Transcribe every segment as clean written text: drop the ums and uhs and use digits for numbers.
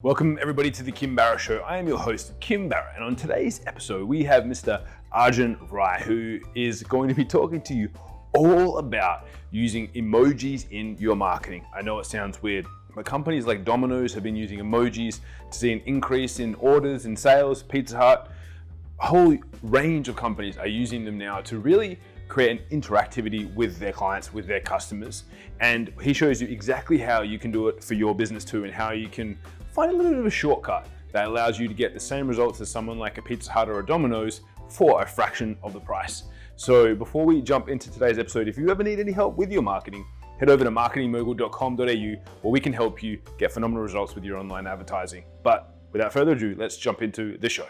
Welcome everybody to the Kim Barra Show. I am your host, Kim Barra, and on today's episode, we have Mr. Arjun Rai, who is going to be talking to you all about using emojis in your marketing. I know it sounds weird, but companies like Domino's have been using emojis to see an increase in orders and sales. Pizza Hut, a whole range of companies are using them now to really create an interactivity with their clients, with their customers. And he shows you exactly how you can do it for your business too, and how you can find a little bit of a shortcut that allows you to get the same results as someone like a Pizza Hut or a Domino's for a fraction of the price. So before we jump into today's episode, if you ever need any help with your marketing, head over to marketingmogul.com.au where we can help you get phenomenal results with your online advertising. But without further ado, let's jump into the show.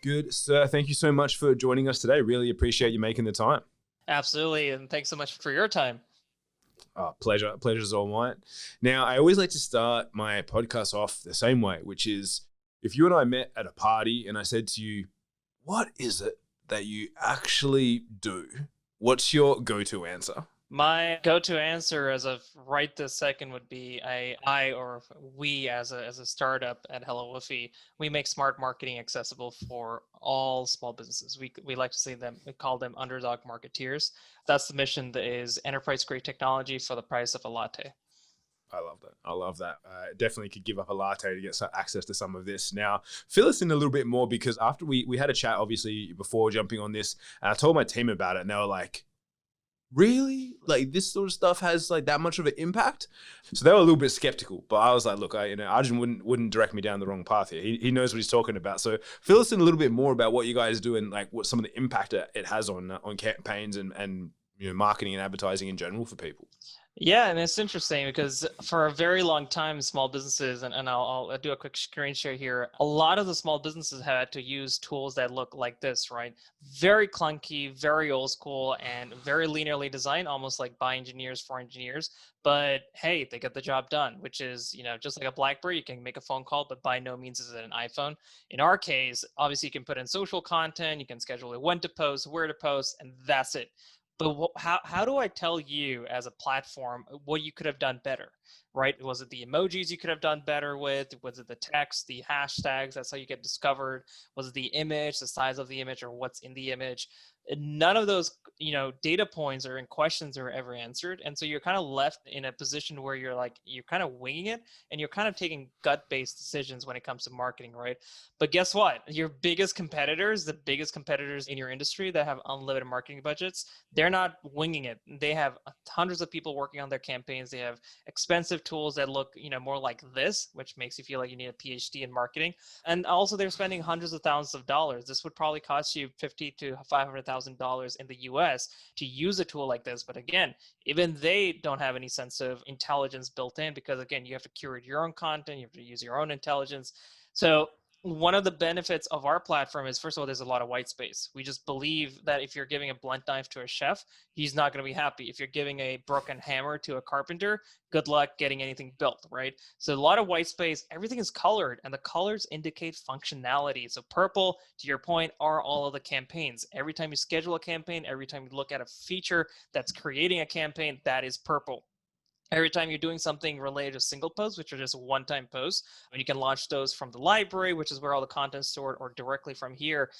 Good, sir. Thank you so much for joining us today. Really appreciate you making the time. Absolutely. And thanks so much for your time. Pleasure. Pleasure's all mine. Now, I always like to start my podcast off the same way, which is if you and I met at a party and I said to you, what is it that you actually do? What's your go-to answer? My go-to answer as of right this second would be we as a startup at HelloWoofy, we make smart marketing accessible for all small businesses. We like to say we call them underdog marketeers. That's the mission, that is enterprise grade technology for the price of a latte. I love that. Definitely could give up a latte to get access to some of this. Now, fill us in a little bit more, because after we had a chat, obviously, before jumping on this, and I told my team about it, and they were like, really? Like, this sort of stuff has like that much of an impact? So they were a little bit skeptical, but I was like, look, Arjun wouldn't direct me down the wrong path here. He knows what he's talking about. So fill us in a little bit more about what you guys do and like what some of the impact it has on campaigns and marketing and advertising in general for people. Yeah, and it's interesting because for a very long time, small businesses, and I'll do a quick screen share here, a lot of the small businesses had to use tools that look like this, right? Very clunky, very old school, and very linearly designed, almost like by engineers for engineers. But hey, they get the job done, which is, just like a BlackBerry, you can make a phone call, but by no means is it an iPhone. In our case, obviously you can put in social content, you can schedule it when to post, where to post, and that's it. But how do I tell you as a platform what you could have done better, right? Was it the emojis you could have done better with? Was it the text, the hashtags? That's how you get discovered. Was it the image, the size of the image, or what's in the image? None of those, data points or in questions are ever answered. And so you're kind of left in a position where you're kind of winging it, and you're kind of taking gut-based decisions when it comes to marketing, right? But guess what? Your biggest competitors, the biggest competitors in your industry that have unlimited marketing budgets, they're not winging it. They have hundreds of people working on their campaigns. They have expensive tools that look, more like this, which makes you feel like you need a PhD in marketing. And also they're spending hundreds of thousands of dollars. This would probably cost you $50,000 to $500,000 in the US to use a tool like this. But again, even they don't have any sense of intelligence built in, because again, you have to curate your own content, you have to use your own intelligence. So one of the benefits of our platform is, first of all, there's a lot of white space. We just believe that if you're giving a blunt knife to a chef, he's not going to be happy. If you're giving a broken hammer to a carpenter, good luck getting anything built, right? So a lot of white space, everything is colored, and the colors indicate functionality. So purple, to your point, are all of the campaigns. Every time you schedule a campaign, every time you look at a feature that's creating a campaign, that is purple. Every time you're doing something related to single posts, which are just one-time posts, and you can launch those from the library, which is where all the content is stored, or directly from here,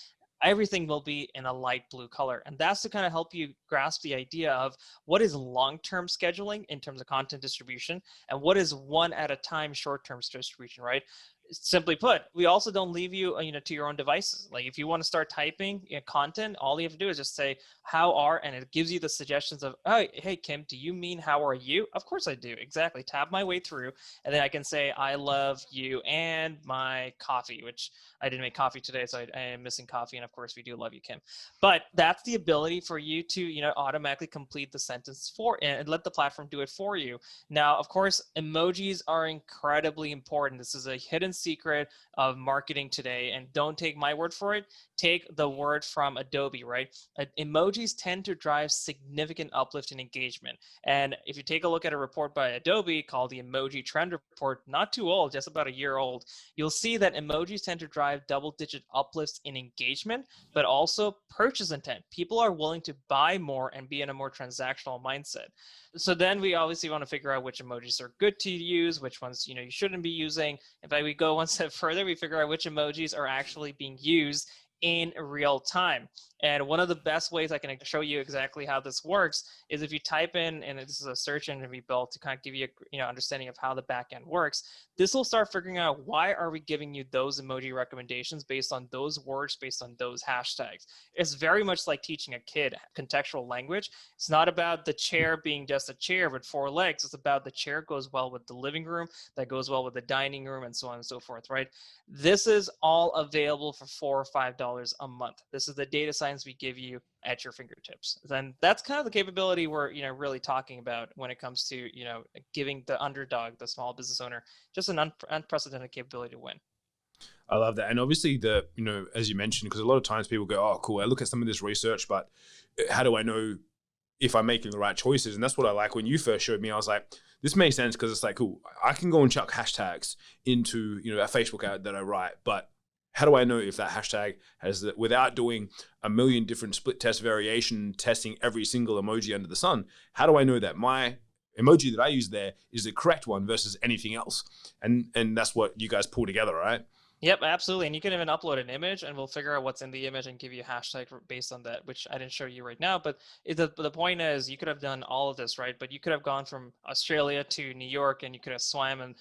everything will be in a light blue color. And that's to kind of help you grasp the idea of what is long-term scheduling in terms of content distribution, and what is one at a time short-term distribution, right? Simply put, we also don't leave you, to your own devices. Like if you want to start typing content, all you have to do is just say, how are, and it gives you the suggestions of, oh, hey, Kim, do you mean how are you? Of course I do. Exactly. Tab my way through. And then I can say, I love you and my coffee, which I didn't make coffee today, so I am missing coffee. And of course we do love you, Kim. But that's the ability for you to, automatically complete the sentence and let the platform do it for you. Now, of course, emojis are incredibly important. This is a hidden secret of marketing today, and don't take my word for it, take the word from Adobe, right? Emojis tend to drive significant uplift in engagement. And if you take a look at a report by Adobe called the Emoji Trend Report, not too old, just about a year old, you'll see that emojis tend to drive double-digit uplifts in engagement, but also purchase intent. People are willing to buy more and be in a more transactional mindset. So then we obviously want to figure out which emojis are good to use, which ones you shouldn't be using. In fact, we go one step further, we figure out which emojis are actually being used in real time. And one of the best ways I can show you exactly how this works is if you type in, and this is a search engine we built to kind of give you a understanding of how the back end works. This will start figuring out why are we giving you those emoji recommendations based on those words, based on those hashtags. It's very much like teaching a kid contextual language. It's not about the chair being just a chair with four legs. It's about the chair goes well with the living room, that goes well with the dining room, and so on and so forth, right? This is all available for $4 or $5 a month. This is the data science we give you at your fingertips. Then that's kind of the capability we're really talking about when it comes to giving the underdog, the small business owner, just an unprecedented capability to win. I love that. And obviously as you mentioned, because a lot of times people go, oh, cool, I look at some of this research, but how do I know if I'm making the right choices? And that's what I like. When you first showed me, I was like, this makes sense, because it's like, cool, I can go and chuck hashtags into a Facebook ad that I write, but how do I know if that hashtag has that, without doing a million different split test variation, testing every single emoji under the sun? How do I know that my emoji that I use there is the correct one versus anything else? And that's what you guys pull together, right? Yep, absolutely. And you can even upload an image and we'll figure out what's in the image and give you a hashtag based on that, which I didn't show you right now. But the point is you could have done all of this, right? But you could have gone from Australia to New York and you could have swam and,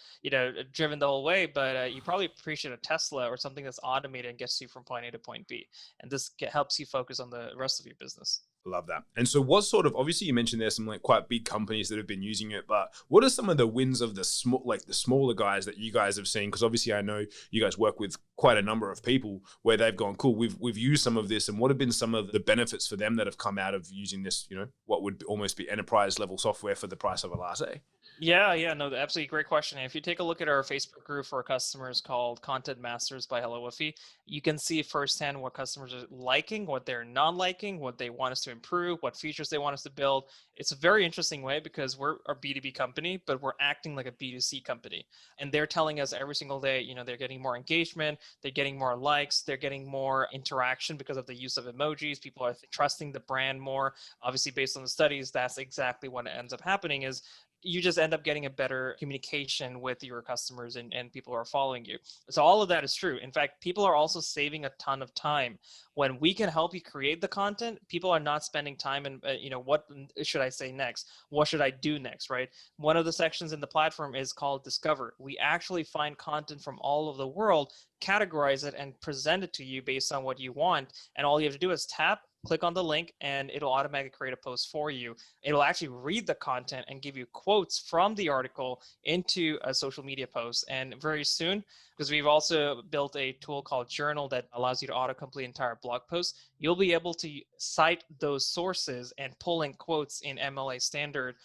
driven the whole way. But you probably appreciate a Tesla or something that's automated and gets you from point A to point B. And this helps you focus on the rest of your business. Love that. And so what sort of, obviously you mentioned there's some quite big companies that have been using it, but what are some of the wins of the smaller guys that you guys have seen? Because obviously I know you guys work with quite a number of people where they've gone, cool, we've used some of this, and what have been some of the benefits for them that have come out of using this, what would almost be enterprise level software for the price of a latte? Yeah, no, absolutely great question. And if you take a look at our Facebook group for our customers called Content Masters by HelloWoofy, you can see firsthand what customers are liking, what they're not liking, what they want us to improve, what features they want us to build. It's a very interesting way because we're a B2B company, but we're acting like a B2C company. And they're telling us every single day, they're getting more engagement, they're getting more likes, they're getting more interaction because of the use of emojis. People are trusting the brand more. Obviously, based on the studies, that's exactly what ends up happening is you just end up getting a better communication with your customers and people who are following you. So all of that is true. In fact, people are also saving a ton of time. When we can help you create the content, people are not spending time in, what should I say next? What should I do next, right? One of the sections in the platform is called Discover. We actually find content from all over the world, categorize it, and present it to you based on what you want. And all you have to do is tap, click on the link, and it'll automatically create a post for you. It'll actually read the content and give you quotes from the article into a social media post. And very soon, because we've also built a tool called Journal that allows you to autocomplete entire blog posts, you'll be able to cite those sources and pull in quotes in MLA standard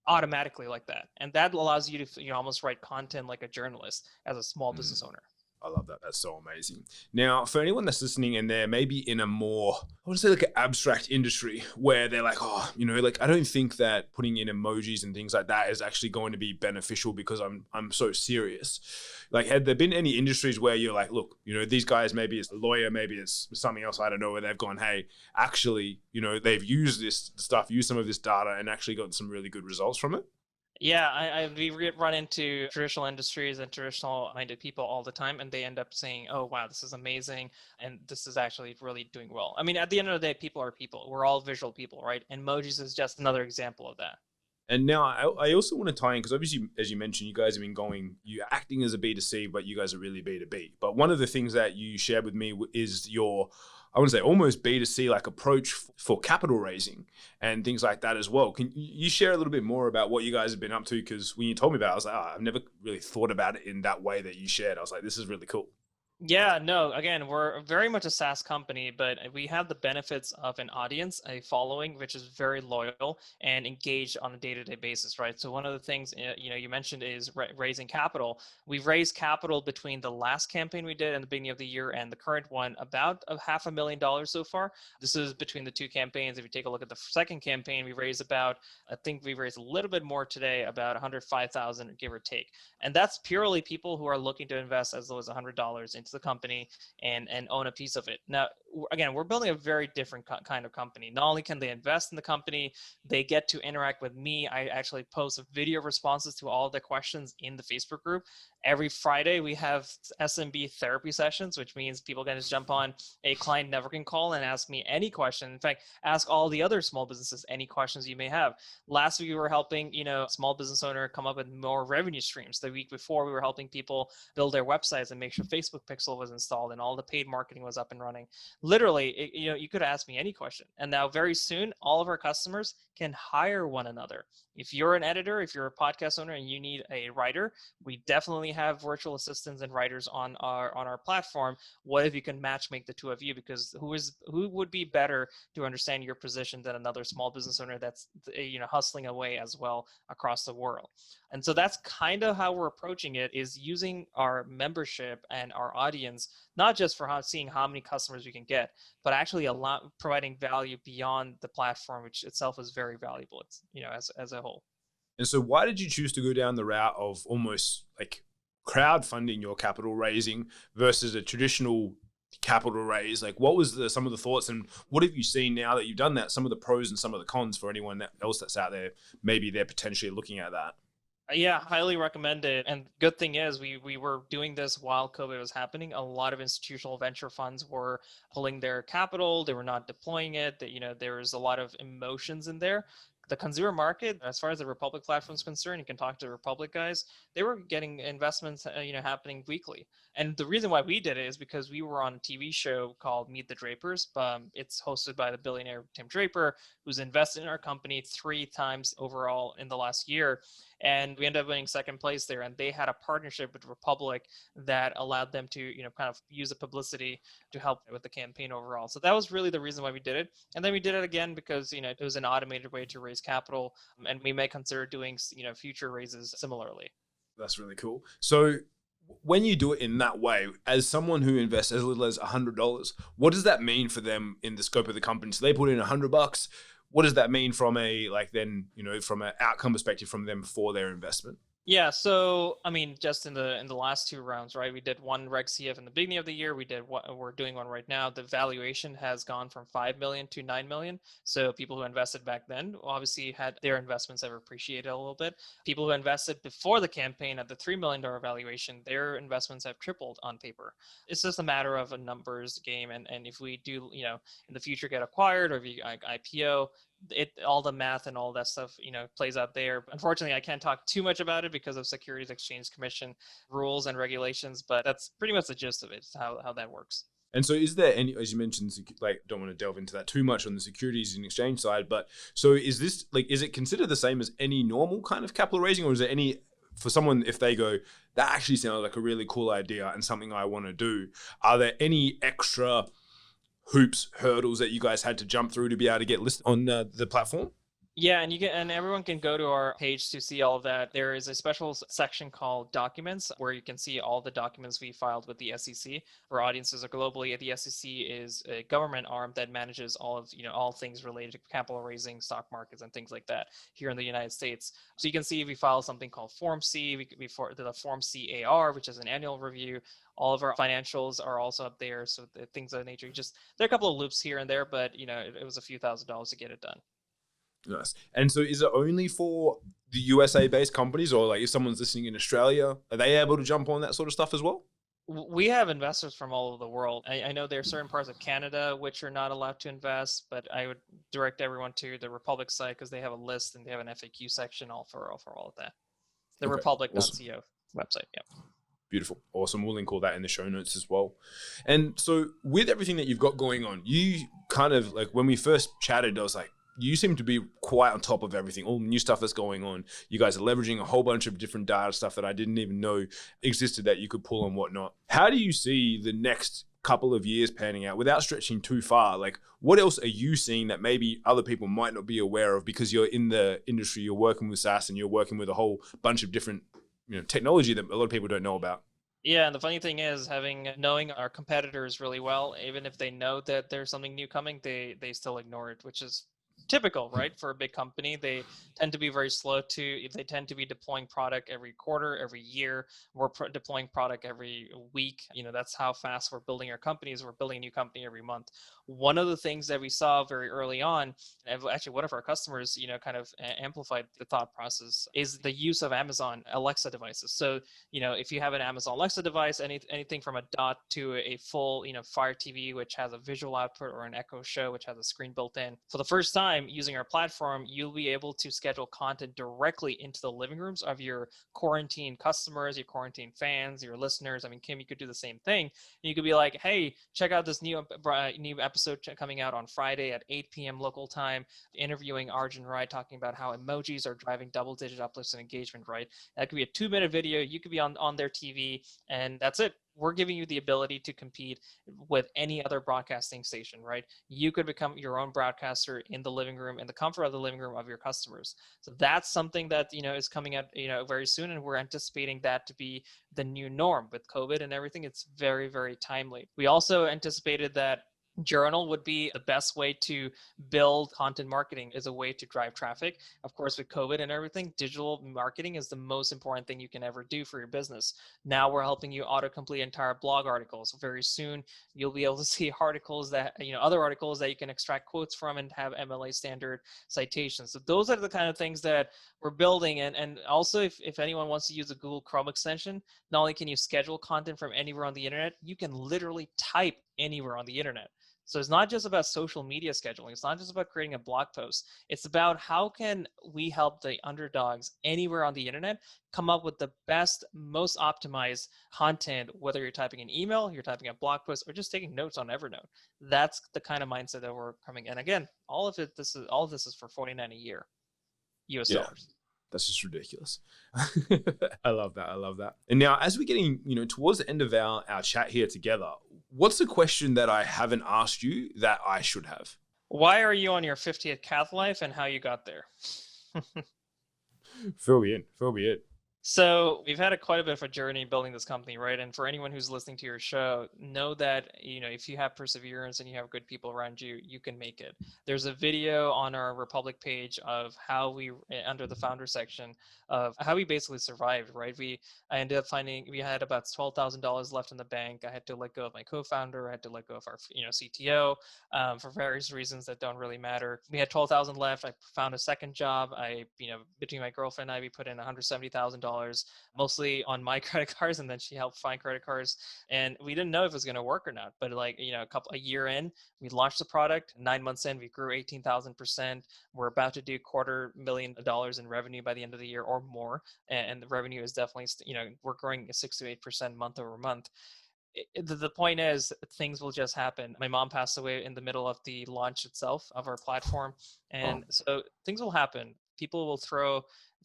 automatically like that. And that allows you to almost write content like a journalist as a small business owner. I love that. That's so amazing. Now, for anyone that's listening and they're maybe in a more, I would say an abstract industry where they're like, oh, I don't think that putting in emojis and things like that is actually going to be beneficial because I'm so serious. Had there been any industries where you're like, look, these guys, maybe it's a lawyer, maybe it's something else, I don't know, where they've gone, hey, actually, they've used this stuff, used some of this data and actually got some really good results from it? Yeah, we run into traditional industries and traditional-minded people all the time, and they end up saying, oh, wow, this is amazing, and this is actually really doing well. I mean, at the end of the day, people are people. We're all visual people, right? And emojis is just another example of that. And now I also want to tie in, because obviously, as you mentioned, you guys have been you're acting as a B2C, but you guys are really B2B. But one of the things that you shared with me is your, I want to say almost B2C approach for capital raising and things like that as well. Can you share a little bit more about what you guys have been up to? Because when you told me about it, I was like, I've never really thought about it in that way that you shared. I was like, this is really cool. Yeah, no, again, we're very much a SaaS company, but we have the benefits of an audience, a following, which is very loyal and engaged on a day-to-day basis, right? So one of the things, you mentioned is raising capital. We've raised capital between the last campaign we did in the beginning of the year and the current one, about a $500,000 so far. This is between the two campaigns. If you take a look at the second campaign, we raised about, I think we raised a little bit more today, about 105,000, give or take. And that's purely people who are looking to invest as low as $100 into the company and own a piece of it. Now, again, we're building a very different kind of company. Not only can they invest in the company, they get to interact with me. I actually post video responses to all of the questions in the Facebook group. Every Friday, we have SMB therapy sessions, which means people can just jump on a client networking call and ask me any question. In fact, ask all the other small businesses any questions you may have. Last week, we were helping, a small business owner come up with more revenue streams. The week before, we were helping people build their websites and make sure Facebook Pixel was installed and all the paid marketing was up and running. Literally, you could ask me any question. And now very soon, all of our customers can hire one another. If you're an editor, if you're a podcast owner and you need a writer, we definitely have virtual assistants and writers on our platform. What if you can match make the two of you? Because who would be better to understand your position than another small business owner that's hustling away as well across the world? And so that's kind of how we're approaching it, is using our membership and our audience, not just for seeing how many customers we can get, but actually providing value beyond the platform, which itself is very valuable. It's, as a whole. And so why did you choose to go down the route of almost like crowdfunding your capital raising versus a traditional capital raise? Like, what was some of the thoughts, and what have you seen now that you've done that? Some of the pros and some of the cons for anyone else that's out there, maybe they're potentially looking at that. Yeah, highly recommend it. And good thing is we were doing this while COVID was happening. A lot of institutional venture funds were pulling their capital. They were not deploying it. That, there was a lot of emotions in there. The consumer market, as far as the Republic platform is concerned, you can talk to the Republic guys. They were getting investments, happening weekly. And the reason why we did it is because we were on a TV show called Meet the Drapers. It's hosted by the billionaire Tim Draper, who's invested in our company 3 times overall in the last year. And we ended up winning second place there. And they had a partnership with Republic that allowed them to, kind of use the publicity to help with the campaign overall. So that was really the reason why we did it. And then we did it again because, it was an automated way to raise capital. And we may consider doing, future raises similarly. That's really cool. So when you do it in that way, as someone who invests as little as $100, what does that mean for them in the scope of the company? So they put in $100. What does that mean from from an outcome perspective from them for their investment? Yeah, so I mean, just in the last 2 rounds, right? We did one Reg CF in the beginning of the year. We're doing one right now. The valuation has gone from 5 million to 9 million. So people who invested back then obviously had their investments have appreciated a little bit. People who invested before the campaign at the $3 million valuation, their investments have tripled on paper. It's just a matter of a numbers game, and if we do, in the future get acquired or if you IPO, all the math and all that stuff, plays out there. Unfortunately, I can't talk too much about it because of Securities Exchange Commission rules and regulations, but that's pretty much the gist of it, how that works. And so is there any, as you mentioned, don't want to delve into that too much on the securities and exchange side, but so is this, is it considered the same as any normal kind of capital raising, or is there any, for someone, if they go, that actually sounds like a really cool idea and something I want to do, are there any extra hurdles that you guys had to jump through to be able to get listed on the platform? Yeah, and everyone can go to our page to see all of that. There is a special section called Documents where you can see all the documents we filed with the SEC. For audiences globally, the SEC is a government arm that manages all of all things related to capital raising, stock markets, and things like that here in the United States. So you can see we filed something called Form C. We did a Form CAR, which is an annual review. All of our financials are also up there. So things of that nature. There are a couple of loops here and there, but it was a few $1,000s to get it done. Nice. And so is it only for the USA based companies, or if someone's listening in Australia, are they able to jump on that sort of stuff as well? We have investors from all over the world. I know there are certain parts of Canada which are not allowed to invest, but I would direct everyone to the Republic site because they have a list and they have an FAQ section for all of that. The republic.co awesome. Website. Yeah. Beautiful. Awesome. We'll link all that in the show notes as well. And so with everything that you've got going on, you kind of when we first chatted, I was like, you seem to be quite on top of everything, all the new stuff that's going on. You guys are leveraging a whole bunch of different data stuff that I didn't even know existed that you could pull and whatnot. How do you see the next couple of years panning out without stretching too far? Like, what else are you seeing that maybe other people might not be aware of because you're in the industry, you're working with SaaS and you're working with a whole bunch of different, technology that a lot of people don't know about? Yeah, and the funny thing is, knowing our competitors really well, even if they know that there's something new coming, they still ignore it, which is typical, right? For a big company, they tend to be very slow to. They tend to be deploying product every quarter, every year. We're deploying product every week. That's how fast we're building our companies. We're building a new company every month. One of the things that we saw very early on, and actually one of our customers, kind of amplified the thought process, is the use of Amazon Alexa devices. So if you have an Amazon Alexa device, anything from a dot to a full, Fire TV, which has a visual output, or an Echo Show, which has a screen built in. For the first time using our platform, you'll be able to schedule content directly into the living rooms of your quarantine customers, your quarantine fans, your listeners. I mean, Kim, you could do the same thing. You could be like, hey, check out this new episode coming out on Friday at 8 p.m. local time, interviewing Arjun Rai, talking about how emojis are driving double-digit uplifts in engagement, right? That could be a 2-minute video. You could be on their TV, and that's it. We're giving you the ability to compete with any other broadcasting station, right? You could become your own broadcaster in the living room, in the comfort of the living room of your customers. So that's something that, is coming out, very soon. And we're anticipating that to be the new norm with COVID and everything. It's very, very timely. We also anticipated that journal would be the best way to build content marketing, as a way to drive traffic. Of course, with COVID and everything, digital marketing is the most important thing you can ever do for your business. Now we're helping you autocomplete entire blog articles. Very soon, you'll be able to see articles that, other articles that you can extract quotes from and have MLA standard citations. So those are the kind of things that we're building. And also, if anyone wants to use a Google Chrome extension, not only can you schedule content from anywhere on the internet, you can literally type anywhere on the internet. So it's not just about social media scheduling. It's not just about creating a blog post. It's about how can we help the underdogs anywhere on the internet come up with the best, most optimized content, whether you're typing an email, you're typing a blog post, or just taking notes on Evernote. That's the kind of mindset that we're coming. And again, all of this is for $49 a year, US dollars. That's just ridiculous. I love that. I love that. And now, as we're getting, towards the end of our chat here together, what's the question that I haven't asked you that I should have? Why are you on your 50th Cath life, and how you got there? Fill me in. Fill me in. So we've had quite a bit of a journey building this company, right? And for anyone who's listening to your show, know that, if you have perseverance and you have good people around you, you can make it. There's a video on our Republic page of how we, under the founder section, of how we basically survived, right? I ended up finding we had about $12,000 left in the bank. I had to let go of my co-founder. I had to let go of our, CTO, for various reasons that don't really matter. We had 12,000 left. I found a second job. Between my girlfriend and I, we put in $170,000, mostly on my credit cards, and then she helped find credit cards. And we didn't know if it was going to work or not. But a year in, we launched the product. 9 months in, we grew 18,000%. We're about to do $250,000 in revenue by the end of the year or more. And the revenue is definitely, we're growing 6 to 8% month over month. The point is, things will just happen. My mom passed away in the middle of the launch itself of our platform. And so things will happen. People will throw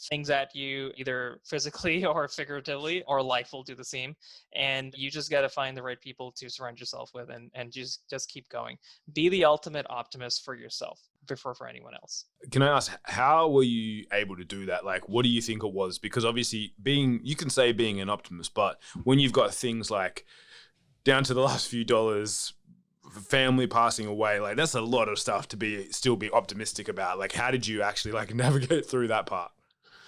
things at you, either physically or figuratively, or life will do the same. And you just got to find the right people to surround yourself with, and just keep going. Be the ultimate optimist for yourself before for anyone else. Can I ask, how were you able to do that? Like, what do you think it was? Because obviously you can say being an optimist, but when you've got things like down to the last few dollars, family passing away, like that's a lot of stuff to still be optimistic about. Like, how did you actually navigate through that part?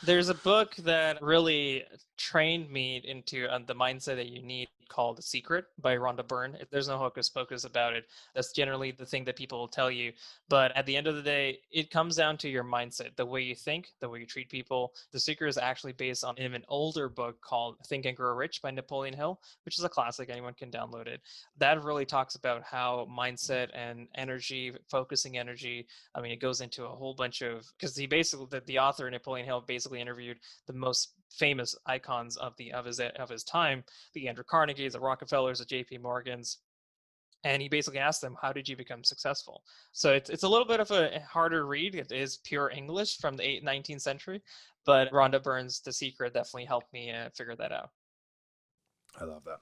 There's a book that really trained me into the mindset that you need, called The Secret by Rhonda Byrne. There's no hocus pocus about it. That's generally the thing that people will tell you. But at the end of the day, it comes down to your mindset, the way you think, the way you treat people. The Secret is actually based on an older book called Think and Grow Rich by Napoleon Hill, which is a classic. Anyone can download it. That really talks about how mindset and energy, focusing energy, it goes into a whole bunch of, because the author Napoleon Hill basically interviewed the most famous icons of his time, the Andrew Carnegies, the Rockefellers, the JP Morgans. And he basically asked them, how did you become successful? So it's a little bit of a harder read. It is pure English from the 19th century, but Rhonda Byrne's The Secret definitely helped me figure that out. I love that.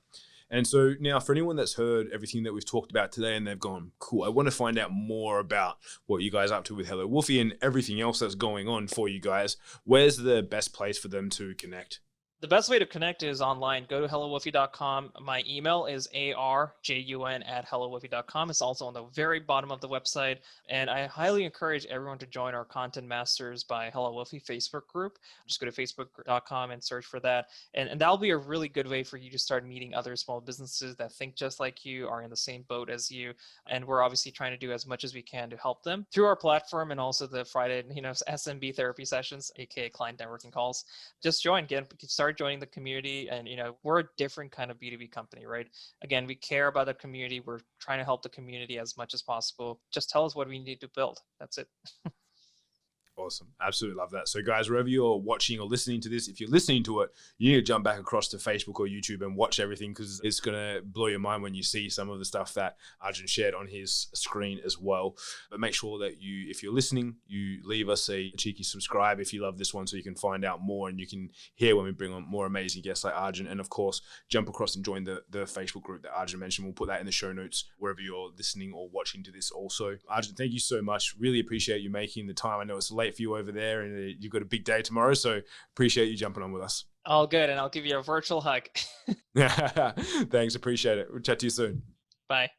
And so now for anyone that's heard everything that we've talked about today and they've gone, cool, I want to find out more about what you guys are up to with HelloWoofy and everything else that's going on for you guys, where's the best place for them to connect? The best way to connect is online. Go to HelloWoofy.com. My email is arjun@HelloWoofy.com. It's also on the very bottom of the website. And I highly encourage everyone to join our Content Masters by HelloWoofy Facebook group. Just go to Facebook.com and search for that. And that'll be a really good way for you to start meeting other small businesses that think just like you, are in the same boat as you. And we're obviously trying to do as much as we can to help them through our platform and also the Friday, SMB therapy sessions, aka client networking calls. Just join, start joining the community, and we're a different kind of B2B company, right? Again, we care about the community. We're trying to help the community as much as possible. Just tell us what we need to build. That's it. Awesome. Absolutely love that. So guys, wherever you're watching or listening to this, if you're listening to it, you need to jump back across to Facebook or YouTube and watch everything, because it's going to blow your mind when you see some of the stuff that Arjun shared on his screen as well. But make sure that if you're listening, you leave us a cheeky subscribe if you love this one, so you can find out more and you can hear when we bring on more amazing guests like Arjun. And of course, jump across and join the Facebook group that Arjun mentioned. We'll put that in the show notes wherever you're listening or watching to this also. Arjun, thank you so much. Really appreciate you making the time. I know it's late for you over there and you've got a big day tomorrow, so appreciate you jumping on with us. All good, and I'll give you a virtual hug. Thanks, appreciate it. We'll chat to you soon. Bye.